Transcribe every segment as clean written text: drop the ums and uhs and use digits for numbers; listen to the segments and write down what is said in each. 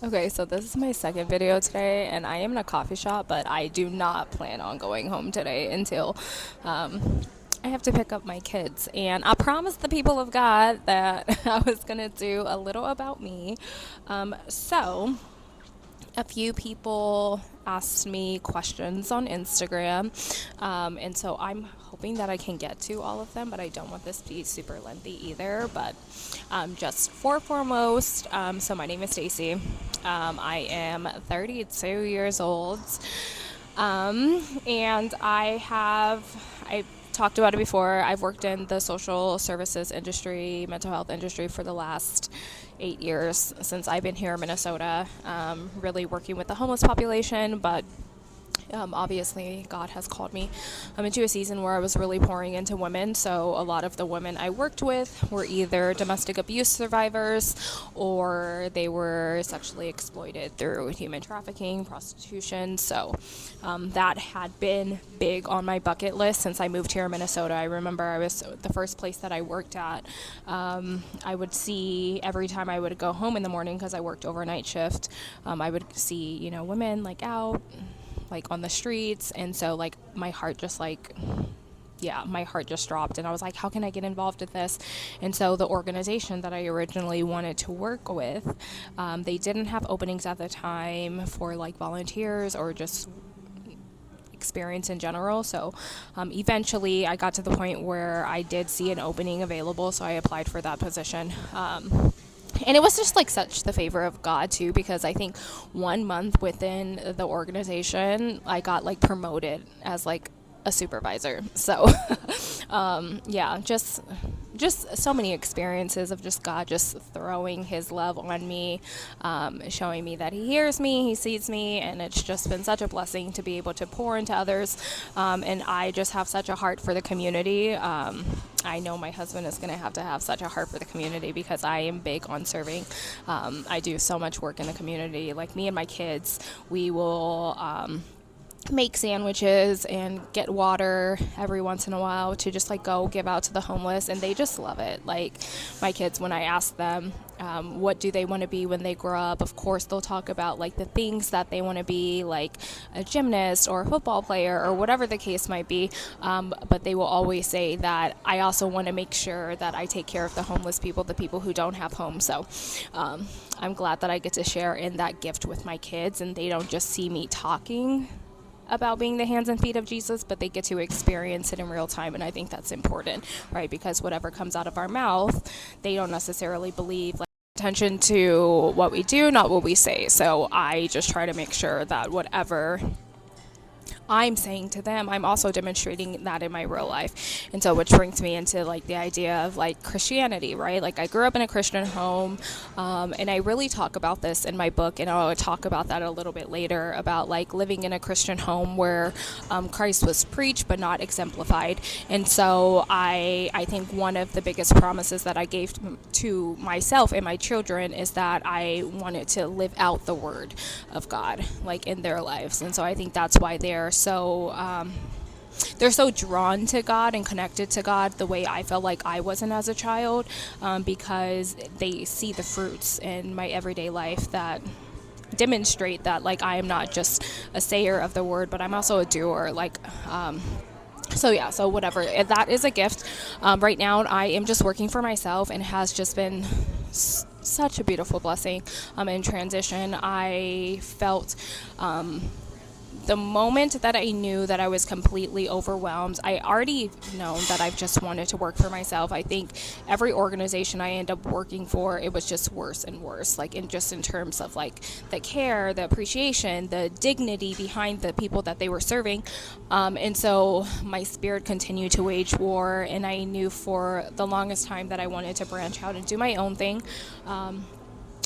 Okay, so this is my second video today, and I am in a coffee shop, but I do not plan on going home today until I have to pick up my kids. And I promised the people of God that I was going to do a little about me. So, a few people asked me questions on Instagram, and so I'm hoping that I can get to all of them, but I don't want this to be super lengthy either. But just for foremost, so my name is Stacie. I am 32 years old, and I talked about it before. I've worked in the social services industry, mental health industry for the last 8 years since I've been here in Minnesota, really working with the homeless population, but obviously, God has called me into a season where I was really pouring into women. So a lot of the women I worked with were either domestic abuse survivors or they were sexually exploited through human trafficking, prostitution. So that had been big on my bucket list since I moved here in Minnesota. I remember I was the first place that I worked at. I would see every time I would go home in the morning because I worked overnight shift. I would see, women like out like on the streets, and so like my heart just dropped, and I was like, how can I get involved with this? And so the organization that I originally wanted to work with, they didn't have openings at the time for like volunteers or just experience in general. So eventually I got to the point where I did see an opening available, so I applied for that position. And it was just like such the favor of God too, because I think 1 month within the organization, I got like promoted as like a supervisor. So, yeah, just so many experiences of just God just throwing his love on me, showing me that he hears me, he sees me, and it's just been such a blessing to be able to pour into others. And I just have such a heart for the community. I know my husband is going to have such a heart for the community because I am big on serving. I do so much work in the community. Like me and my kids, we will make sandwiches and get water every once in a while to just like go give out to the homeless, and they just love it. Like my kids, when I ask them what do they want to be when they grow up, of course they'll talk about like the things that they want to be, like a gymnast or a football player or whatever the case might be, but they will always say that I also want to make sure that I take care of the homeless people, the people who don't have homes. So I'm glad that I get to share in that gift with my kids, and they don't just see me talking about being the hands and feet of Jesus, but they get to experience it in real time. And I think that's important, right? Because whatever comes out of our mouth, they don't necessarily believe. Like, attention to what we do, not what we say. So I just try to make sure that whatever I'm saying to them, I'm also demonstrating that in my real life. And so which brings me into like the idea of like Christianity, right? Like I grew up in a Christian home, and I really talk about this in my book, and I'll talk about that a little bit later, about like living in a Christian home where Christ was preached but not exemplified. And so I think one of the biggest promises that I gave to myself and my children is that I wanted to live out the word of God like in their lives. And so I think that's why they're so drawn to God and connected to God the way I felt like I wasn't as a child, because they see the fruits in my everyday life that demonstrate that like I am not just a sayer of the word, but I'm also a doer. So whatever, that is a gift. Right now I am just working for myself, and it has just been such a beautiful blessing. In transition, I felt the moment that I knew that I was completely overwhelmed. I already known that I've just wanted to work for myself. I think every organization I end up working for, it was just worse and worse, like in terms of like the care, the appreciation, the dignity behind the people that they were serving. And so my spirit continued to wage war, and I knew for the longest time that I wanted to branch out and do my own thing.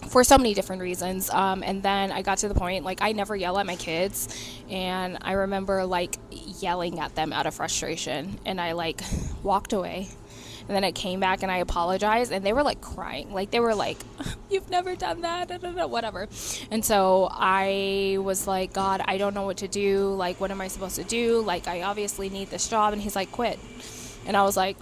For so many different reasons. And then I got to the point, like, I never yell at my kids. And I remember, like, yelling at them out of frustration. And I, like, walked away. And then I came back and I apologized. And they were, like, crying. Like, they were like, you've never done that, whatever. And so I was like, God, I don't know what to do. Like, what am I supposed to do? Like, I obviously need this job. And he's like, quit. And I was like,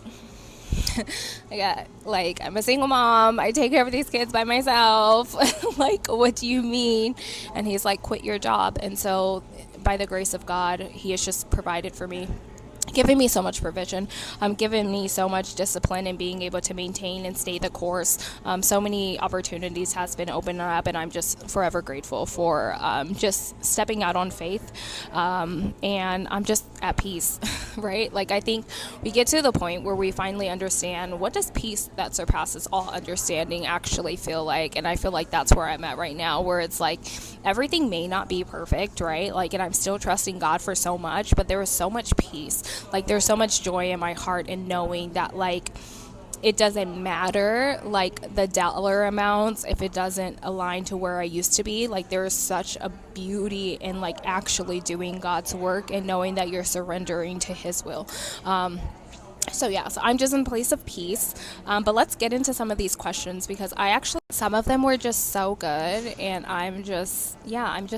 I'm a single mom. I take care of these kids by myself. Like, what do you mean? And he's like, quit your job. And so by the grace of God, he has just provided for me, giving me so much provision, giving me so much discipline and being able to maintain and stay the course. So many opportunities has been opened up, and I'm just forever grateful for just stepping out on faith. And I'm just at peace, right? Like, I think we get to the point where we finally understand, what does peace that surpasses all understanding actually feel like? And I feel like that's where I'm at right now, where it's like everything may not be perfect, right? Like, and I'm still trusting God for so much, but there is so much peace. Like, there's so much joy in my heart in knowing that, like, it doesn't matter, like, the dollar amounts, if it doesn't align to where I used to be. Like, there is such a beauty in, like, actually doing God's work and knowing that you're surrendering to his will. So I'm just in a place of peace. But let's get into some of these questions, because some of them were just so good, and I'm just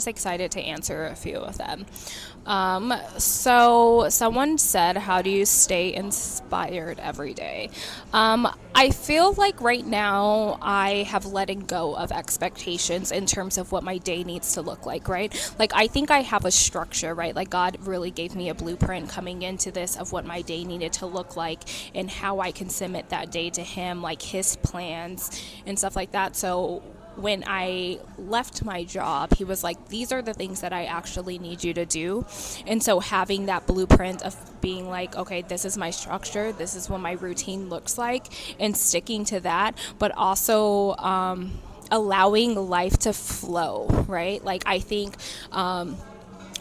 excited to answer a few of them. So someone said, how do you stay inspired every day? I feel like right now I have letting go of expectations in terms of what my day needs to look like, right? Like, I think I have a structure, right? Like, God really gave me a blueprint coming into this of what my day needed to look like and how I can submit that day to him, like his plans and stuff like that. So when I left my job, he was like, these are the things that I actually need you to do. And so having that blueprint of being like, okay, this is my structure, this is what my routine looks like, and sticking to that, but also allowing life to flow, right? Like, I think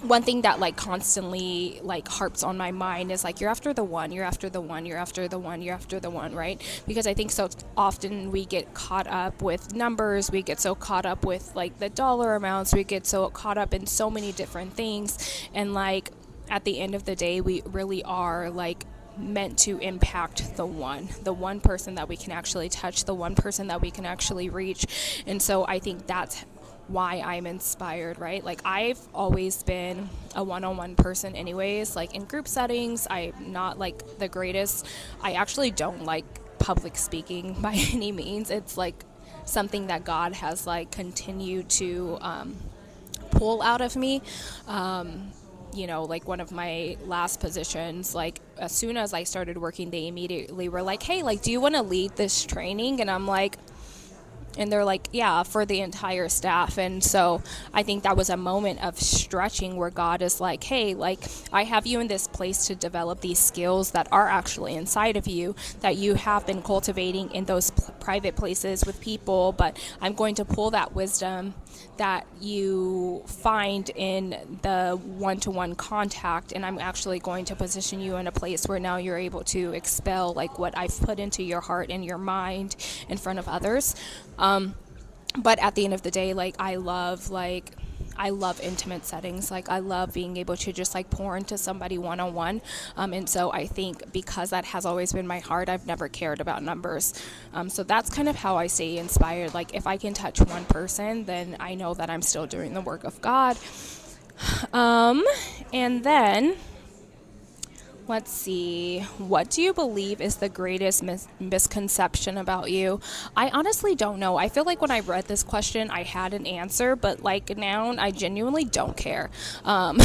one thing that, like, constantly, like, harps on my mind is like, you're after the one, you're after the one, you're after the one, you're after the one, right? Because I think so often we get caught up with numbers, we get so caught up with, like, the dollar amounts, we get so caught up in so many different things, and, like, at the end of the day, we really are, like, meant to impact the one person that we can actually touch, the one person that we can actually reach. And so I think that's why I'm inspired, right? Like, I've always been a one-on-one person anyways. Like, in group settings, I'm not, like, the greatest. I actually don't like public speaking by any means. It's, like, something that God has, like, continued to pull out of me. Like, one of my last positions, like, as soon as I started working, they immediately were like, hey, like, do you want to lead this training? And I'm like, and they're like, yeah, for the entire staff. And so I think that was a moment of stretching where God is like, hey, like, I have you in this place to develop these skills that are actually inside of you, that you have been cultivating in those private places with people, but I'm going to pull that wisdom that you find in the one-to-one contact, and I'm actually going to position you in a place where now you're able to expel, like, what I've put into your heart and your mind in front of others. But at the end of the day, like, I love intimate settings. Like, I love being able to just, like, pour into somebody one-on-one. And so I think because that has always been my heart, I've never cared about numbers. So that's kind of how I stay inspired. Like, if I can touch one person, then I know that I'm still doing the work of God. And then, let's see, what do you believe is the greatest misconception about you? I honestly don't know. I feel like when I read this question, I had an answer, but, like, now I genuinely don't care. And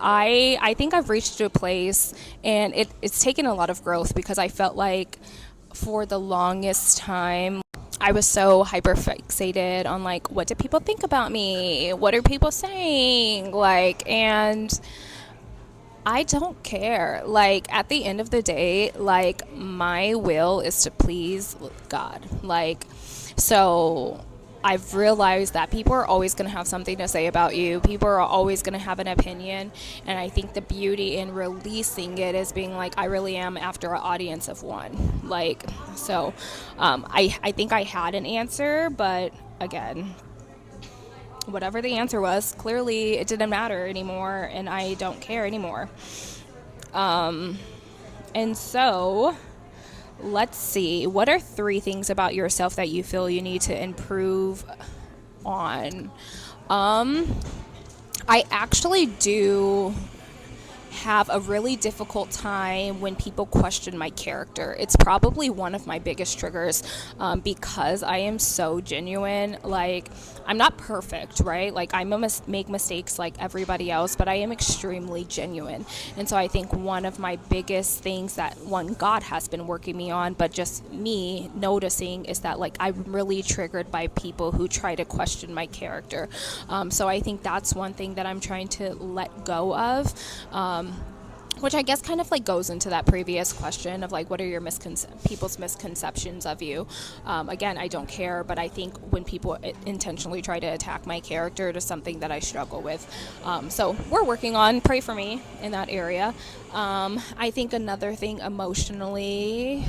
I think I've reached a place, and it's taken a lot of growth, because I felt like for the longest time, I was so hyper fixated on, like, what do people think about me? What are people saying? Like, and I don't care. Like, at the end of the day, like, my will is to please God. Like, so I've realized that people are always going to have something to say about you. People are always going to have an opinion. And I think the beauty in releasing it is being like, I really am after an audience of one. Like, so I think I had an answer, but again, whatever the answer was, clearly it didn't matter anymore, and I don't care anymore. And so, let's see. What are 3 things about yourself that you feel you need to improve on? I actually do have a really difficult time when people question my character. It's probably one of my biggest triggers, because I am so genuine. Like, I'm not perfect, right? Like, make mistakes like everybody else, but I am extremely genuine. And so I think one of my biggest things that God has been working me on, but just me noticing, is that like I'm really triggered by people who try to question my character. So I think that's one thing that I'm trying to let go of. Which I guess kind of like goes into that previous question of like, what are your people's misconceptions of you? Again, I don't care, but I think when people intentionally try to attack my character, it is something that I struggle with. So we're working on, pray for me in that area. I think another thing emotionally,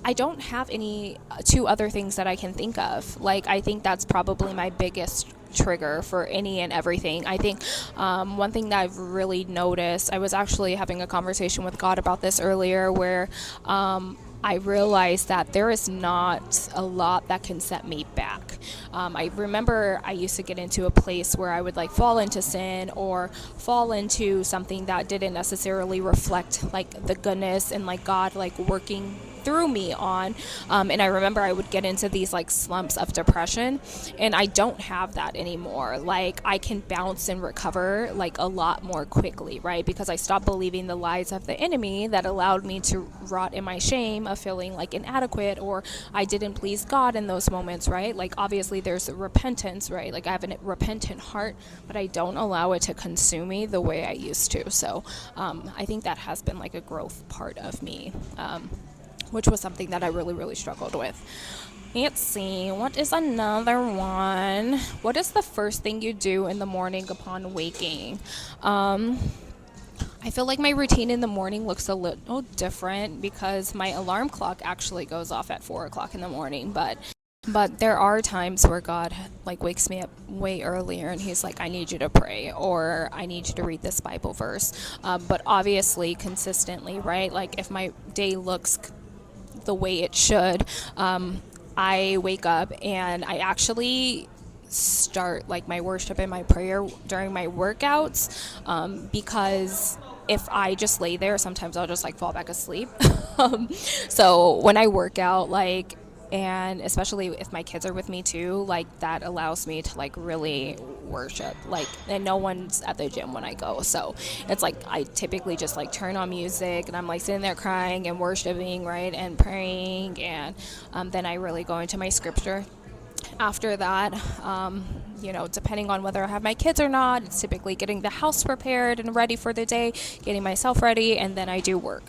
I don't have any two other things that I can think of. Like, I think that's probably my biggest trigger for any and everything. I think one thing that I've really noticed, I was actually having a conversation with God about this earlier, where I realized that there is not a lot that can set me back. I remember I used to get into a place where I would like fall into sin or fall into something that didn't necessarily reflect like the goodness and like God like working through me on, and I remember I would get into these like slumps of depression, and I don't have that anymore. Like, I can bounce and recover like a lot more quickly, right? Because I stopped believing the lies of the enemy that allowed me to rot in my shame of feeling like inadequate or I didn't please God in those moments, right? Like, obviously there's repentance, right? Like, I have a repentant heart, but I don't allow it to consume me the way I used to. So I think that has been like a growth part of me, which was something that I really, really struggled with. Let's see, what is another one? What is the first thing you do in the morning upon waking? I feel like my routine in the morning looks a little different because my alarm clock actually goes off at 4 o'clock in the morning, but there are times where God like wakes me up way earlier and he's like, I need you to pray, or I need you to read this Bible verse. But obviously consistently, right? Like, if my day looks the way it should, I wake up and I actually start like my worship and my prayer during my workouts, because if I just lay there, sometimes I'll just like fall back asleep. So when I work out, like, and especially if my kids are with me too, like, that allows me to like really worship, like, and no one's at the gym when I go, so it's like I typically just like turn on music and I'm like sitting there crying and worshiping, right, and praying, and then I really go into my scripture. After that, depending on whether I have my kids or not, it's typically getting the house prepared and ready for the day, getting myself ready, and then I do work.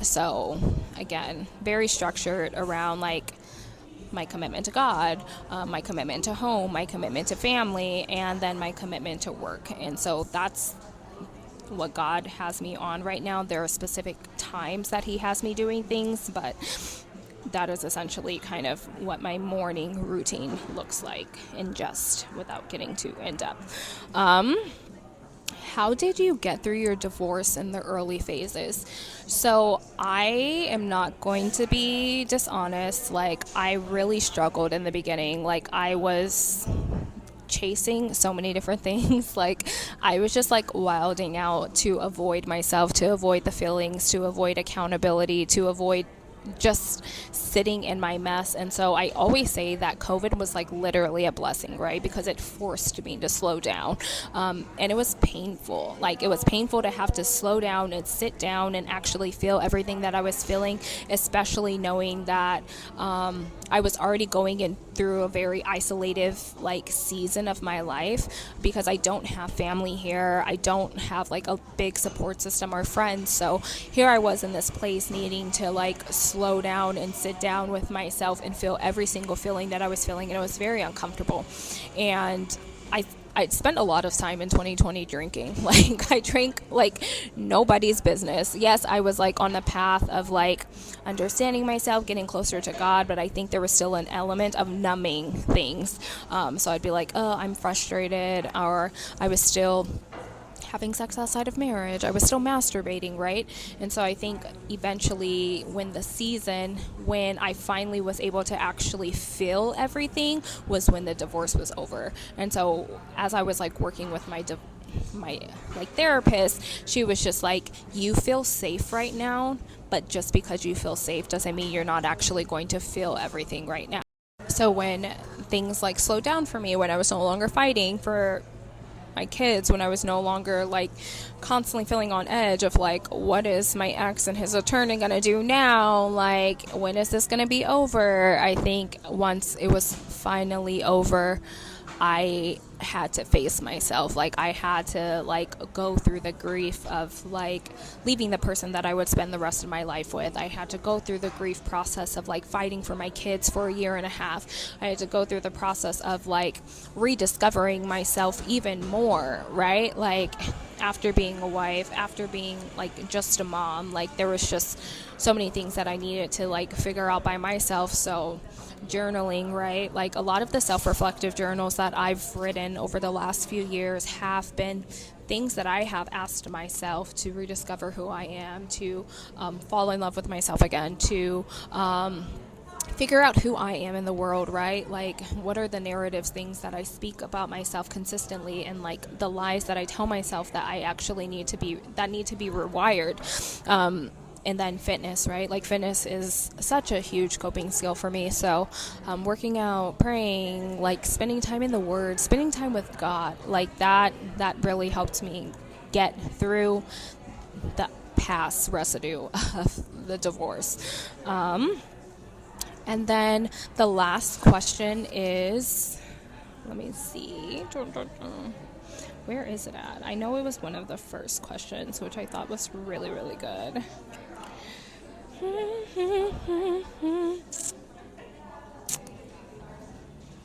So again, very structured around like my commitment to God, my commitment to home, my commitment to family, and then my commitment to work. And so that's what God has me on right now. There are specific times that he has me doing things, but that is essentially kind of what my morning routine looks like, in just without getting too in depth. How did you get through your divorce in the early phases? So I am not going to be dishonest. Like, I really struggled in the beginning. Like, I was chasing so many different things. Like, I was just like wilding out to avoid myself, to avoid the feelings, to avoid accountability, to avoid just sitting in my mess. And so I always say that COVID was like literally a blessing, right? Because it forced me to slow down. And it was painful. Like, it was painful to have to slow down and sit down and actually feel everything that I was feeling, especially knowing that I was already going in through a very isolative like season of my life, because I don't have family here. I don't have like a big support system or friends. So here I was in this place needing to like slow down and sit down with myself and feel every single feeling that I was feeling, and it was very uncomfortable. And I spent a lot of time in 2020 drinking. Like, I drank like nobody's business. Yes, I was like on the path of like understanding myself, getting closer to God, but I think there was still an element of numbing things. So I'd be like, oh, I'm frustrated, or I was still having sex outside of marriage. I was still masturbating, right? And so I think eventually when I finally was able to actually feel everything was when the divorce was over. And so as I was like working with my my like therapist, she was just like, you feel safe right now, but just because you feel safe doesn't mean you're not actually going to feel everything right now. So when things like slowed down for me, when I was no longer fighting for my kids, when I was no longer like constantly feeling on edge of like, what is my ex and his attorney gonna do now, like when is this gonna be over, I think once it was finally over, I had to face myself. Like I had to like go through the grief of like leaving the person that I would spend the rest of my life with. I had to go through the grief process of like fighting for my kids for a year and a half. I had to go through the process of like rediscovering myself even more, right? Like after being a wife, after being like just a mom, like there was just so many things that I needed to like figure out by myself. So journaling, right? Like a lot of the self-reflective journals that I've written over the last few years have been things that I have asked myself to rediscover who I am, to fall in love with myself again, to figure out who I am in the world, right? Like what are the narratives, things that I speak about myself consistently, and like the lies that I tell myself that I actually need to be rewired. And then fitness, right? Like fitness is such a huge coping skill for me. So working out, praying, like spending time in the Word, spending time with God, like that really helped me get through the past residue of the divorce. And then the last question is, let me see. Where is it at? I know it was one of the first questions, which I thought was really, really good.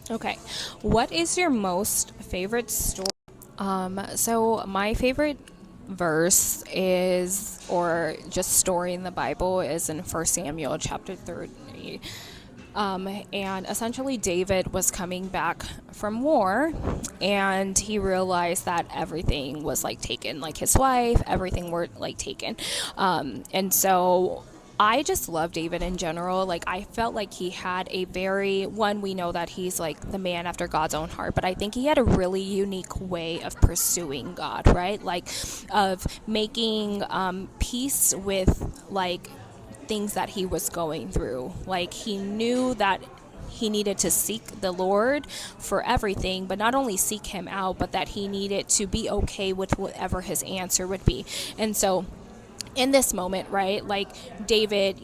Okay, what is your most favorite story? So my favorite verse is, or just story in the Bible, is in 1 Samuel chapter 30. And essentially David was coming back from war, and he realized that everything was like taken, like his wife, everything were like taken. And so I just love David in general. Like I felt like he had we know that he's like the man after God's own heart, but I think he had a really unique way of pursuing God, right? Like of making peace with like things that he was going through. Like he knew that he needed to seek the Lord for everything, but not only seek him out, but that he needed to be okay with whatever his answer would be. And so in this moment, right, like David,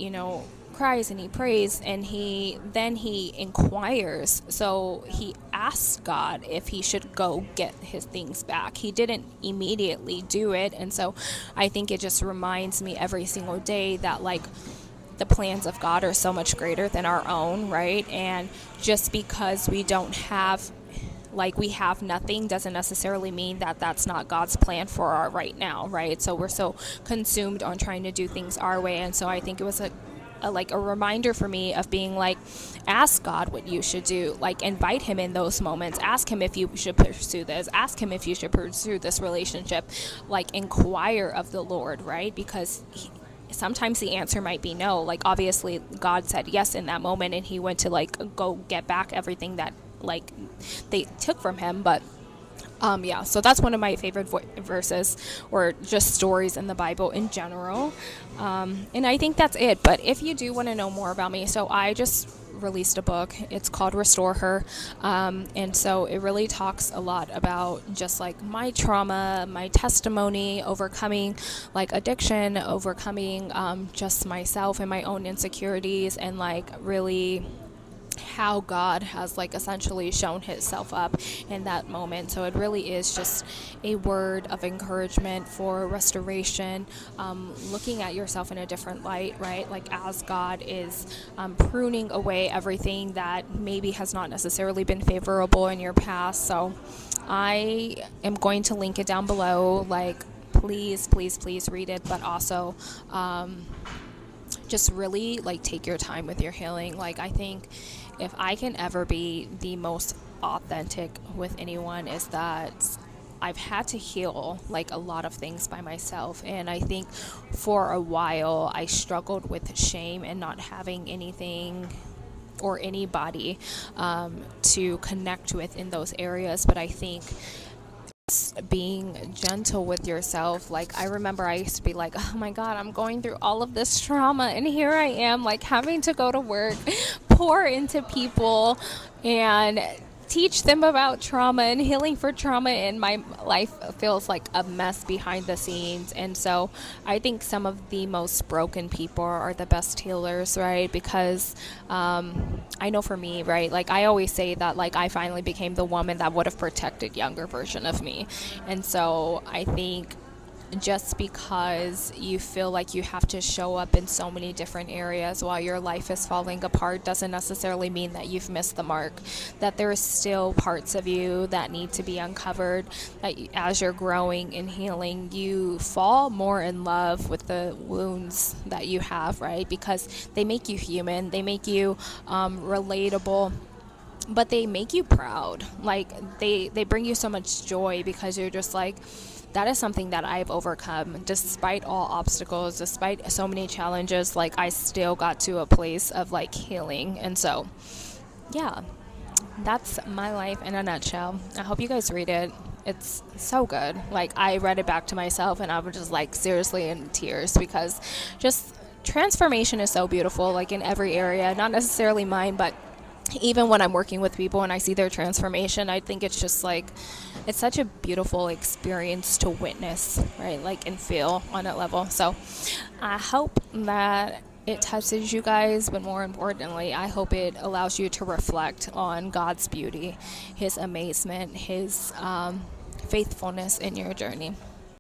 cries and he prays, and he inquires. So he asks God if he should go get his things back. He didn't immediately do it. And so I think it just reminds me every single day that like the plans of God are so much greater than our own, right? And just because we have nothing doesn't necessarily mean that that's not God's plan for our right now, right? So we're so consumed on trying to do things our way. And so I think it was a reminder for me of being like, ask God what you should do, like invite him in those moments, ask him if you should pursue this, ask him if you should pursue this relationship, like inquire of the Lord, right? Because sometimes the answer might be no. Like obviously God said yes in that moment, and he went to like go get back everything that like they took from him. But so that's one of my favorite verses, or just stories in the Bible in general. And I think that's it. But if you do want to know more about me, so I just released a book. It's called Restore Her. And so it really talks a lot about just like my trauma, my testimony, overcoming like addiction, overcoming just myself and my own insecurities, and like really how God has like essentially shown himself up in that moment. So it really is just a word of encouragement for restoration, looking at yourself in a different light, right? Like as God is pruning away everything that maybe has not necessarily been favorable in your past. So I am going to link it down below. Like please read it, but also just really like take your time with your healing. Like I think if I can ever be the most authentic with anyone, is that I've had to heal like a lot of things by myself. And I think for a while I struggled with shame and not having anything or anybody to connect with in those areas. But I think being gentle with yourself. Like, I remember I used to be like, oh my God, I'm going through all of this trauma, and here I am, like, having to go to work, pour into people, and teach them about trauma and healing for trauma, and my life feels like a mess behind the scenes. And so I think some of the most broken people are the best healers, right? Because I know for me, right, like I always say that, like, I finally became the woman that would have protected younger version of me. And so I think just because you feel like you have to show up in so many different areas while your life is falling apart doesn't necessarily mean that you've missed the mark, that there are still parts of you that need to be uncovered, that as you're growing and healing, you fall more in love with the wounds that you have, right? Because they make you human, they make you relatable, but they make you proud. Like, they bring you so much joy, because you're just like, that is something that I've overcome. Despite all obstacles, despite so many challenges, like, I still got to a place of like healing. And so, yeah, that's my life in a nutshell. I hope you guys read it. It's so good. Like, I read it back to myself and I was just like seriously in tears, because just transformation is so beautiful, like in every area, not necessarily mine, but even when I'm working with people and I see their transformation, I think it's just like, it's such a beautiful experience to witness, right? Like, and feel on that level. So I hope that it touches you guys, but more importantly, I hope it allows you to reflect on God's beauty, His amazement, His faithfulness in your journey.